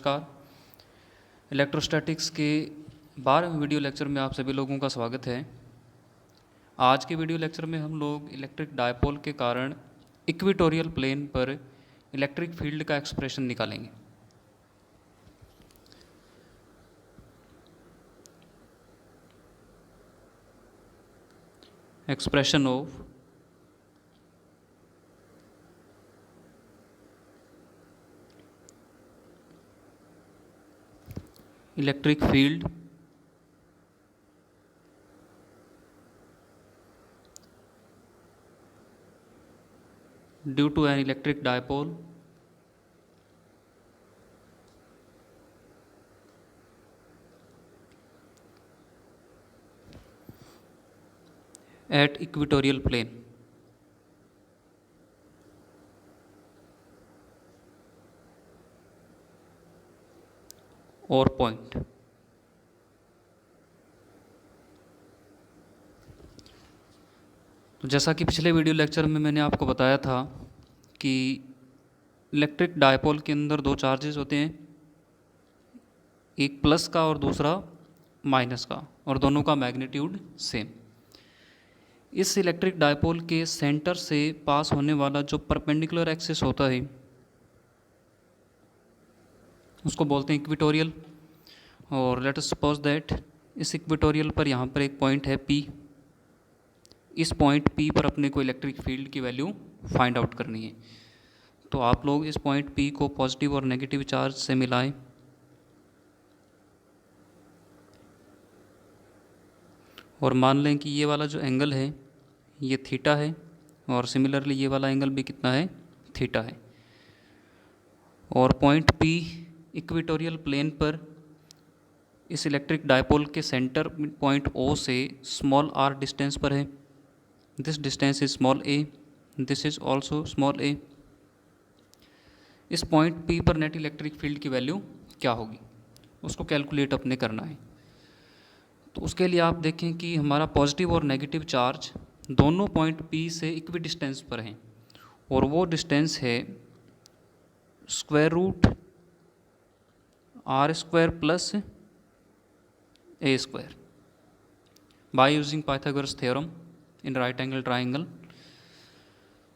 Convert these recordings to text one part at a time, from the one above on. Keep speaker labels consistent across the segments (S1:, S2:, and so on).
S1: नमस्कार। इलेक्ट्रोस्टैटिक्स के 12वें video lecture में आप सभी लोगों का स्वागत है। आज के वीडियो लेक्चर में हम लोग इलेक्ट्रिक डायपोल के कारण इक्वेटोरियल प्लेन पर इलेक्ट्रिक फील्ड का एक्सप्रेशन निकालेंगे। Expression of electric field due to an electric dipole at equatorial plane or point। तो जैसा कि पिछले वीडियो लेक्चर में मैंने आपको बताया था कि इलेक्ट्रिक डायपोल के अंदर दो चार्जेस होते हैं, एक प्लस का और दूसरा माइनस का, और दोनों का मैग्नीट्यूड सेम। इस इलेक्ट्रिक डायपोल के सेंटर से पास होने वाला जो परपेंडिकुलर एक्सिस होता है उसको बोलते हैं इक्वेटोरियल। और लेट अस सपोज दैट इस इक्वेटोरियल पर यहाँ पर एक पॉइंट है P। इस पॉइंट P पर अपने को इलेक्ट्रिक फील्ड की वैल्यू फाइंड आउट करनी है। तो आप लोग इस पॉइंट P को पॉजिटिव और नेगेटिव चार्ज से मिलाएं और मान लें कि ये वाला जो एंगल है ये थीटा है और सिमिलरली ये वाला एंगल भी कितना है, थीटा है। और पॉइंट P इक्वेटोरियल प्लेन पर इस इलेक्ट्रिक डायपोल के सेंटर पॉइंट O से स्मॉल r डिस्टेंस पर है। This distance is small a, this is also small a। इस पॉइंट P पर नेट इलेक्ट्रिक फील्ड की वैल्यू क्या होगी उसको कैलकुलेट अपने करना है। तो उसके लिए आप देखें कि हमारा पॉजिटिव और नेगेटिव चार्ज दोनों पॉइंट P से इक्वी डिस्टेंस पर हैं और वो डिस्टेंस है √r² plus a² by using Pythagoras theorem in right angle triangle.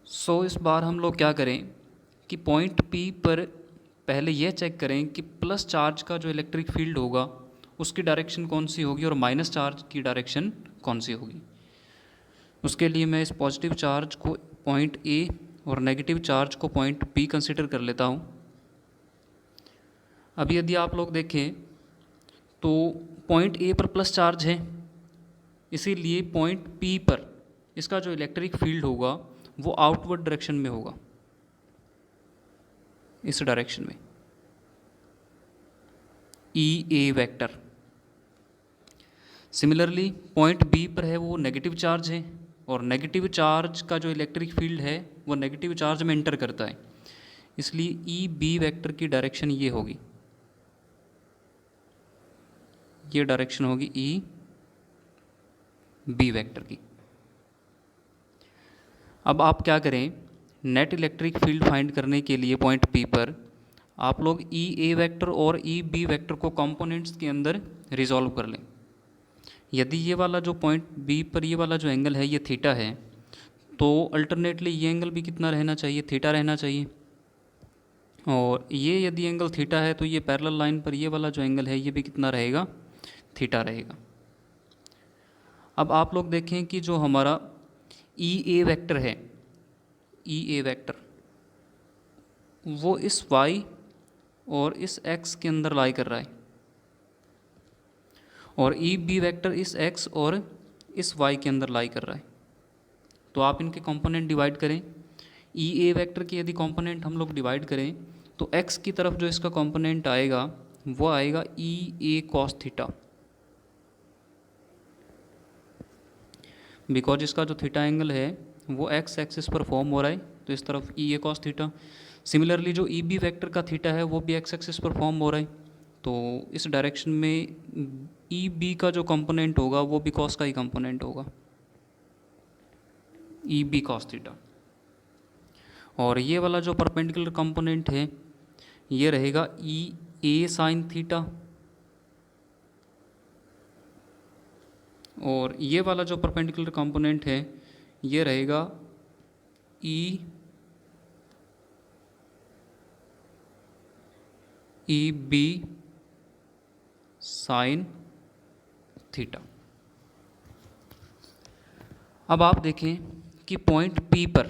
S1: So इस बार हम लोग क्या करें कि पॉइंट P पर पहले यह चेक करें कि प्लस चार्ज का जो इलेक्ट्रिक फील्ड होगा उसकी डायरेक्शन कौन सी होगी और माइनस चार्ज की डायरेक्शन कौन सी होगी। उसके लिए मैं इस पॉजिटिव चार्ज को पॉइंट A और नेगेटिव चार्ज को पॉइंट B कंसिडर कर लेता हूँ। अभी यदि आप लोग देखें तो पॉइंट A पर प्लस चार्ज है, इसीलिए पॉइंट P पर इसका जो इलेक्ट्रिक फील्ड होगा वो आउटवर्ड डायरेक्शन में होगा, इस डायरेक्शन में EA vector. Similarly point B पर है वो नेगेटिव चार्ज है और नेगेटिव चार्ज का जो इलेक्ट्रिक फील्ड है वो नेगेटिव चार्ज में एंटर करता है, इसलिए EB वेक्टर की डायरेक्शन ये होगी, ये डायरेक्शन होगी EB वेक्टर की। अब आप क्या करें, नेट इलेक्ट्रिक फील्ड फाइंड करने के लिए पॉइंट P पर आप लोग EA वेक्टर और EB वेक्टर को कंपोनेंट्स के अंदर रिजॉल्व कर लें। यदि ये वाला जो पॉइंट B पर ये वाला जो एंगल है ये थीटा है तो अल्टरनेटली ये एंगल भी कितना रहना चाहिए, थीटा रहना चाहिए। और ये यदि एंगल थीटा है तो ये पैरेलल लाइन पर ये वाला जो एंगल है ये भी कितना रहेगा, थीटा रहेगा। अब आप लोग देखें कि जो हमारा EA वेक्टर है, EA वेक्टर वो इस y और इस x के अंदर लाई कर रहा है और EB वेक्टर इस x और इस y के अंदर लाई कर रहा है। तो आप इनके कंपोनेंट डिवाइड करें। EA वेक्टर के यदि कंपोनेंट हम लोग डिवाइड करें तो x की तरफ जो इसका कंपोनेंट आएगा वो आएगा EA cos थीटा, बिकॉज इसका जो थीटा एंगल है वो x एक्सिस पर फॉर्म हो रहा है तो इस तरफ EA cos थीटा। सिमिलरली जो EB वेक्टर का थीटा है वो भी x एक्सिस पर फॉर्म हो रहा है तो इस डायरेक्शन में EB का जो कंपोनेंट होगा वो भी cos का ही कंपोनेंट होगा, EB cos थीटा। और ये वाला जो परपेंडिकुलर कंपोनेंट है ये रहेगा ए साइन थीटा, और ये वाला जो परपेंडिकुलर कंपोनेंट है ये रहेगा ई बी साइन थीटा। अब आप देखें कि पॉइंट पी पर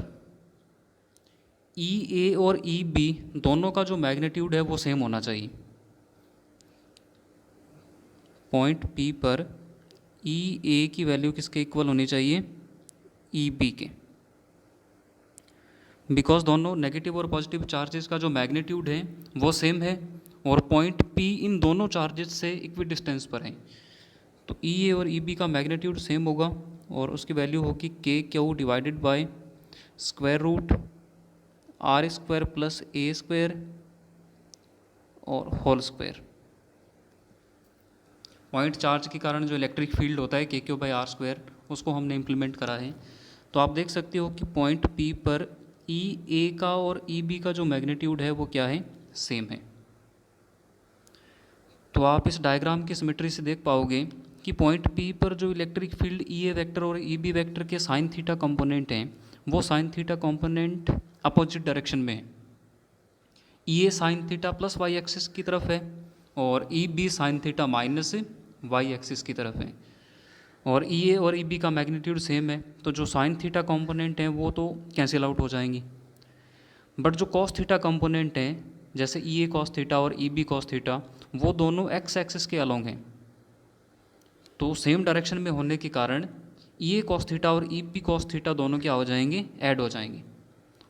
S1: ई ए और ई बी दोनों का जो मैग्नीट्यूड है वो सेम होना चाहिए। पॉइंट पी पर ई ए की वैल्यू किसके इक्वल होनी चाहिए? ई बी के, बिकॉज दोनों नेगेटिव और पॉजिटिव चार्जेस का जो मैग्नीट्यूड है वो सेम है और पॉइंट पी इन दोनों चार्जेस से इक्वी डिस्टेंस पर है। तो ई ए और ई बी का मैग्नीट्यूड सेम होगा और उसकी वैल्यू होगी K Q divided by square root R square plus A square और होल स्क्वायर। पॉइंट चार्ज के कारण जो इलेक्ट्रिक फील्ड होता है के क्यू बाई आर स्क्वायर, उसको हमने इम्प्लीमेंट करा है। तो आप देख सकते हो कि पॉइंट पी पर ई ए का और ई बी का जो मैग्नीट्यूड है वो क्या है? सेम है। तो आप इस डायग्राम की सिमेट्री से देख पाओगे कि पॉइंट पी पर जो electric field E A vector और ई बी वेक्टर के साइन थीटा कंपोनेंट हैं वो sine theta component opposite direction में है। E A sine theta plus Y axis की तरफ है और E B sine theta minus Y axis की तरफ है, और ई ए और ई बी का मैग्नीट्यूड सेम है। तो जो साइन थीटा कंपोनेंट हैं वो तो कैंसिल आउट हो जाएंगी, बट जो कॉस थीटा कंपोनेंट हैं जैसे ई ए कॉस थीटा और ई बी कॉस थीटा वो दोनों एक्स एक्सिस के अलोंग हैं। तो सेम डायरेक्शन में होने के कारण ई ए कॉस थीटा और ई बी कॉस थीटा दोनों क्या हो जाएंगे? ऐड हो जाएंगे,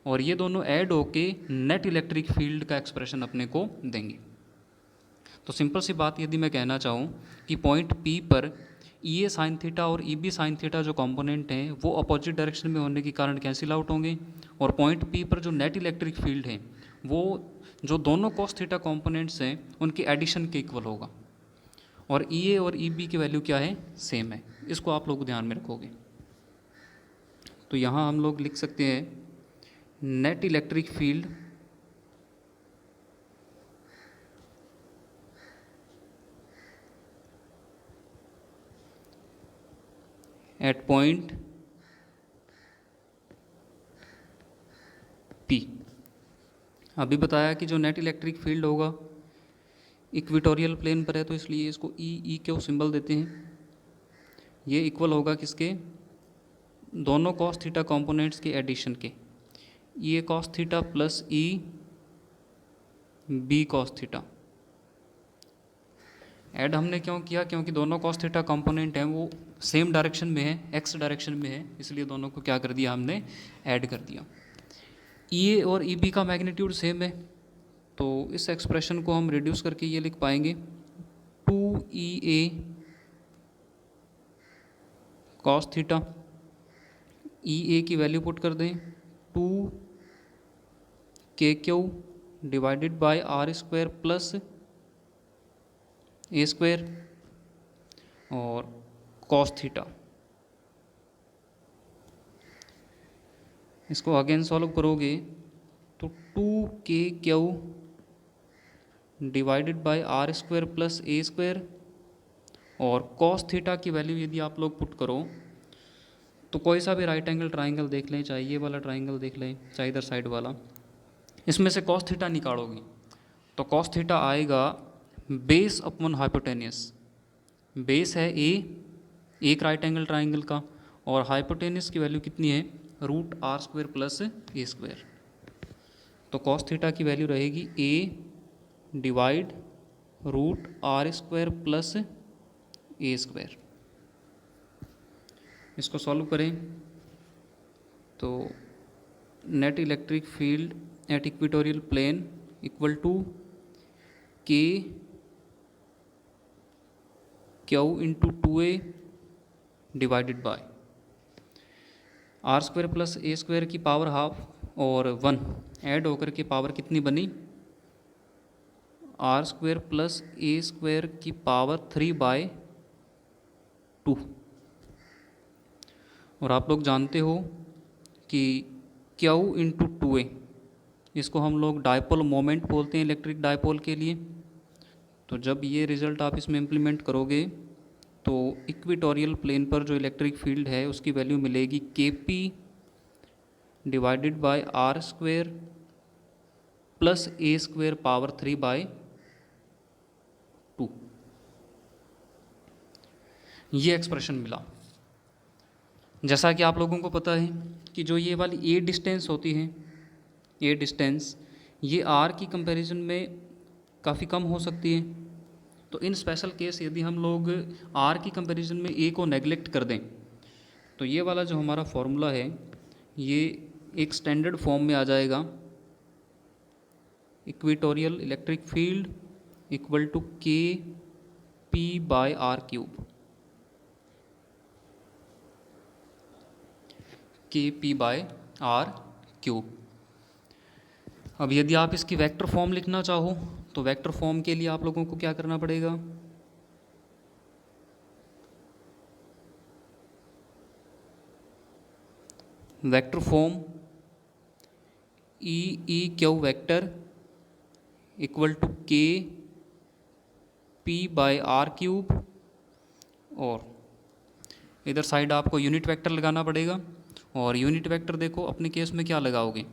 S1: और ये दोनों ऐड होके नेट इलेक्ट्रिक फील्ड का एक्सप्रेशन अपने को देंगे। तो सिंपल सी बात यदि मैं कहना चाहूँ कि पॉइंट पी पर ई ए साइन थीटा और ई बी साइन थीटा जो कंपोनेंट हैं वो अपोजिट डायरेक्शन में होने के कारण कैंसिल आउट होंगे, और पॉइंट पी पर जो नेट इलेक्ट्रिक फील्ड है वो जो दोनों कॉस थीटा कंपोनेंट्स हैं उनके एडिशन के इक्वल होगा, और ई ए और ई बी की वैल्यू क्या है? सेम है। इसको आप लोग ध्यान में रखोगे। तो यहाँ हम लोग लिख सकते हैं net electric field eight point P. अभी बताया कि जो नेट इलेक्ट्रिक फील्ड होगा इक्वेटोरियल प्लेन पर है, तो इसलिए इसको ई क्यू सिंबल देते हैं। ये इक्वल होगा किसके? दोनों कॉस थीटा कंपोनेंट्स के एडिशन के, E A cos theta plus E B cos theta. Add हमने क्यों किया? क्योंकि दोनों कॉस थीटा कंपोनेंट हैं वो सेम डायरेक्शन में है, एक्स डायरेक्शन में है, इसलिए दोनों को क्या कर दिया हमने? ऐड कर दिया। ई ए और ई बी का मैग्नीट्यूड सेम है, तो इस एक्सप्रेशन को हम रिड्यूस करके ये लिख पाएंगे 2EA कॉस थीटा। ई ए की वैल्यू पुट कर दें 2KQ divided by R square plus A square और कॉस थीटा। इसको अगेन सॉल्व करोगे तो 2KQ divided by R square plus A square, और कॉस थीटा की वैल्यू यदि आप लोग पुट करो तो कोई सा भी राइट एंगल ट्राइंगल देख लें, चाहे ये वाला ट्राइंगल देख लें चाहे इधर साइड वाला, इसमें से कॉस थीटा निकालोगे तो कॉस थीटा आएगा बेस अपॉन हाइपोटेनियस। बेस है ए, एक राइट एंगल ट्राइंगल का, और हाइपोटेनियस की वैल्यू कितनी है? Root R square plus A square. तो कॉस थीटा की वैल्यू रहेगी A divide root R square plus A square. इसको सॉल्व करें तो net electric field at equatorial plane equal to K Q into 2A divided by R square plus A square की power half और 1 ऐड होकर के power कितनी बनी? R square plus A square की पावर 3/2। और आप लोग जानते हो कि Q इंटू 2A इसको हम लोग डायपोल मोमेंट बोलते हैं इलेक्ट्रिक डायपोल के लिए, तो जब ये रिज़ल्ट आप इसमें इम्प्लीमेंट करोगे तो इक्वेटोरियल प्लेन पर जो इलेक्ट्रिक फील्ड है उसकी वैल्यू मिलेगी KP divided by R² plus A² power 3/2। ये एक्सप्रेशन मिला। जैसा कि आप लोगों को पता है कि जो ये वाली A डिस्टेंस होती है, A डिस्टेंस ये R की कंपैरिजन में काफ़ी कम हो सकती है। तो इन स्पेशल केस यदि हम लोग R की कंपैरिजन में A को नेगलेक्ट कर दें तो ये वाला जो हमारा फॉर्मूला है ये एक स्टैंडर्ड फॉर्म में आ जाएगा, equatorial electric field equal to KP/R³। KP/R³। अब यदि आप इसकी वेक्टर फॉर्म लिखना चाहो तो वेक्टर फॉर्म के लिए आप लोगों को क्या करना पड़ेगा, vector form EQ vector equal to KP/R³, और इधर साइड आपको यूनिट वेक्टर लगाना पड़ेगा। और यूनिट वेक्टर देखो अपने केस में क्या लगाओगे,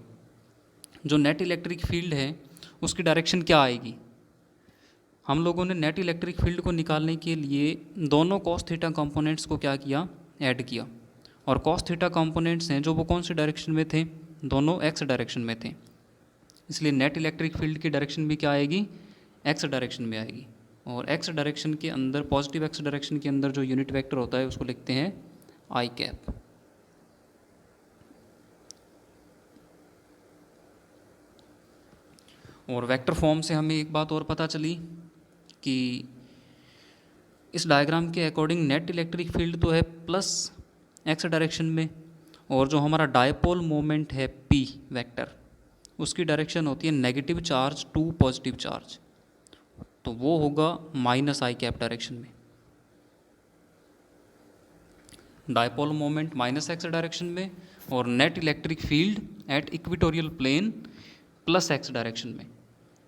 S1: जो नेट इलेक्ट्रिक फील्ड है उसकी डायरेक्शन क्या आएगी। हम लोगों ने नेट इलेक्ट्रिक फील्ड को निकालने के लिए दोनों कॉस थीटा कंपोनेंट्स को क्या किया, ऐड किया। और कॉस थीटा कंपोनेंट्स हैं जो वो कौन सी डायरेक्शन में थे, दोनों एक्स डायरेक्शन में थे, इसलिए नेट इलेक्ट्रिक फील्ड की डायरेक्शन भी क्या आएगी, एक्स डायरेक्शन में आएगी। और एक्स डायरेक्शन के अंदर, पॉजिटिव एक्स डायरेक्शन के अंदर जो यूनिट वेक्टर होता है उसको लिखते हैं I कैप। और वेक्टर फॉर्म से हमें एक बात और पता चली कि इस डायग्राम के अकॉर्डिंग नेट इलेक्ट्रिक फील्ड तो है प्लस एक्स डायरेक्शन में, और जो हमारा डायपोल मोमेंट है P वेक्टर उसकी डायरेक्शन होती है negative charge to positive charge, तो वो होगा -I कैप डायरेक्शन में। डायपोल मोमेंट -x डायरेक्शन में और net electric field at equatorial plane plus x direction में।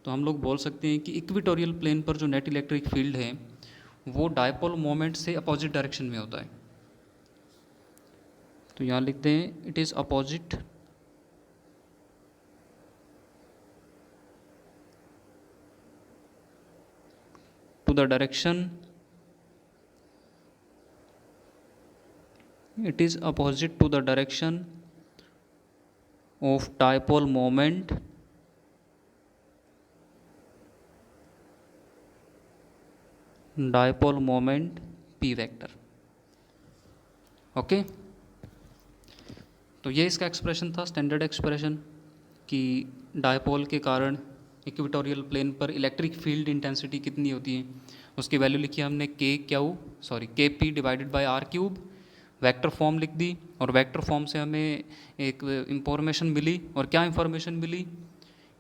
S1: तो हम लोग बोल सकते हैं कि इक्वेटोरियल प्लेन पर जो नेट इलेक्ट्रिक फील्ड है वो डायपोल मोमेंट से अपोजिट डायरेक्शन में होता है। तो यहाँ लिखते हैं it is opposite to the direction, it is opposite to the direction of dipole moment P vector. Okay, तो ये इसका एक्सप्रेशन था, स्टैंडर्ड एक्सप्रेशन, कि डायपोल के कारण इक्वेटोरियल प्लेन पर इलेक्ट्रिक फील्ड इंटेंसिटी कितनी होती है। उसकी वैल्यू लिखी हमने KP divided by R³, vector form लिख दी। और वेक्टर फॉर्म से हमें एक इंफॉर्मेशन मिली, और क्या इंफॉर्मेशन मिली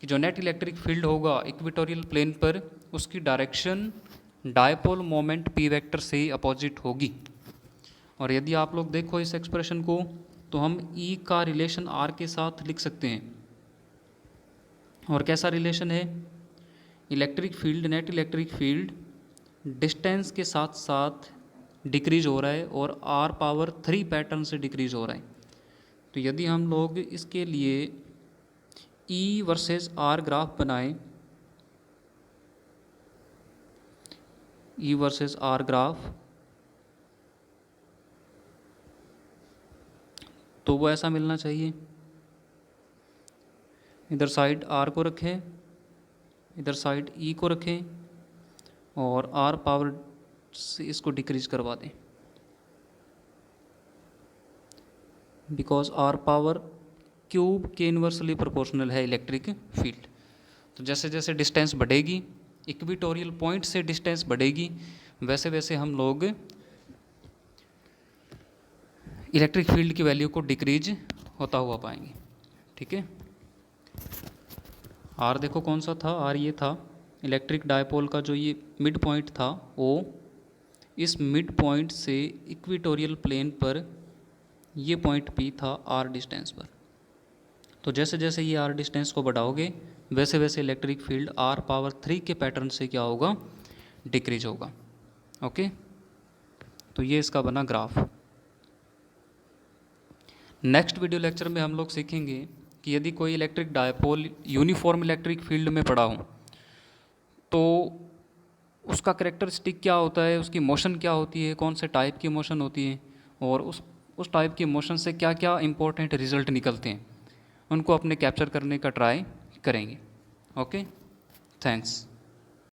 S1: कि जो नेट इलेक्ट्रिक फील्ड होगा इक्वेटोरियल प्लेन पर उसकी direction dipole moment P vector से ही अपोजिट होगी। और यदि आप लोग देखो इस एक्सप्रेशन को तो हम E का रिलेशन R के साथ लिख सकते हैं। और कैसा रिलेशन है, electric field, net electric field distance के साथ साथ डिक्रीज हो रहा है और R⁻³ पैटर्न से डिक्रीज हो रहा है। तो यदि हम लोग इसके लिए E वर्सेस R ग्राफ बनाएं, E वर्सेस R ग्राफ, तो वो ऐसा मिलना चाहिए, इधर साइड R को रखें, इधर साइड E को रखें और R पावर से इसको डिक्रीज करवा दें, बिकॉज R⁻³ के इन्वर्सली प्रोपोर्शनल है इलेक्ट्रिक फील्ड। तो जैसे जैसे डिस्टेंस बढ़ेगी, इक्वेटोरियल पॉइंट से डिस्टेंस बढ़ेगी, वैसे वैसे हम लोग इलेक्ट्रिक फील्ड की वैल्यू को डिक्रीज होता हुआ पाएंगे। ठीक है, R देखो कौन सा था, R ये था इलेक्ट्रिक डायपोल का जो ये मिड पॉइंट था O, इस मिड पॉइंट से इक्वेटोरियल प्लेन पर ये पॉइंट P था R डिस्टेंस पर। तो जैसे जैसे ये R डिस्टेंस को बढ़ाओगे वैसे वैसे इलेक्ट्रिक फील्ड R⁻³ के पैटर्न से क्या होगा, डिक्रीज होगा। ओके, तो ये इसका बना ग्राफ। नेक्स्ट वीडियो लेक्चर में हम लोग सीखेंगे कि यदि कोई electric dipole uniform electric field में पड़ा हो तो उसका करेक्टरिस्टिक क्या होता है, उसकी मोशन क्या होती है, कौन से टाइप की मोशन होती है, और उस टाइप की मोशन से क्या क्या इंपॉर्टेंट रिजल्ट निकलते हैं, उनको अपने कैप्चर करने का ट्राई करेंगे। Okay, thanks.